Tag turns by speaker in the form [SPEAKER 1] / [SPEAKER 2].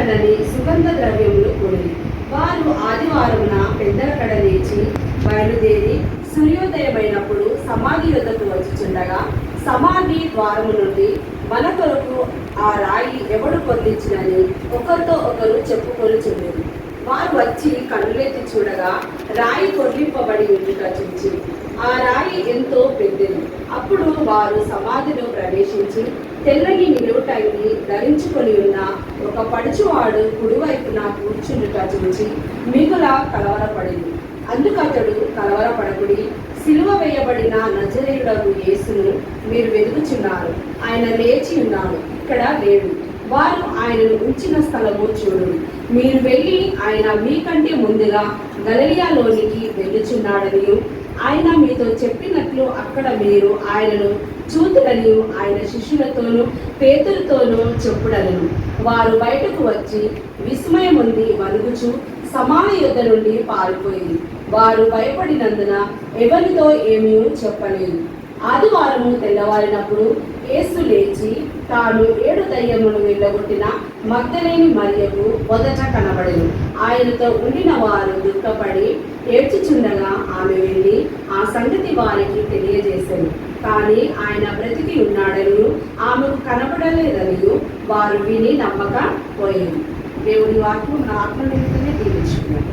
[SPEAKER 1] కడని సుగంధ ద్రవ్యములు కూడిరి. వారు ఆదివారమున పెద్దల కడ లేచి బయలుదేరి సూర్యోదయమైనప్పుడు సమాధి యొద్దకు వచ్చుచుండగా సమాధి ద్వారము నుండి మన కొరకు ఆ రాయి ఎవడు పొందించినని ఒకరితో ఒకరు చెప్పుకొనుచుండేది. వారు వచ్చి కన్నులెత్తి చూడగా రాయి పొర్లింపబడి ఉండుట చూచి ఆ రాయి ఎంతో పెద్దది. అప్పుడు వారు సమాధిలో ప్రవేశించి తెల్లని నిలువుటంగి ధరించుకొని ఉన్న ఒక పడుచువాడు కుడివైపున కూర్చుండుట చూచి మిగుల కలవరపడింది. అందుకతడు, కలవరపడకుడి, సిలువ వేయబడిన నజరేయుడగు యేసును మీరు వెతుకుచున్నారు. ఆయన లేచి ఉన్నాడు, ఇక్కడ లేడు. వారు ఆయనను ఉంచిన స్థలము చూడు. మీరు వెళ్ళి ఆయన మీకంటే ముందుగా గలిలయలోనికి వెళ్ళుచున్నాడనియు ఆయన మీతో చెప్పినట్లు అక్కడ మీరు ఆయనను చూతులని ఆయన శిష్యులతోనూ పేతులతోనూ చెప్పుడలను. వారు బయటకు వచ్చి విస్మయముంది వణుకుచు సమాధి యొద్ద నుండి పారిపోయింది. వారు భయపడినందున ఎవరితో ఏమీ చెప్పలేదు. ఆదివారము తెల్లవారినప్పుడు యేసు లేచి తాను 7 దయ్యములను వెళ్ళగొట్టిన మగ్దలేని మరియకు మొదట కనబడెను. ఆయనతో ఉండిన వారు దుఃఖపడి ఏడ్చుచుండగా ఆమె వెళ్ళి ఆ సంగతి వారికి తెలియజేశారు. కానీ ఆయన బ్రతికి ఉన్నాడని ఆమెకు కనబడలేదని వారు విని నమ్మక పోయింది. దేవుని వాక్యం మన ఆత్మ నిమిత్తమే దీవించుకున్నారు.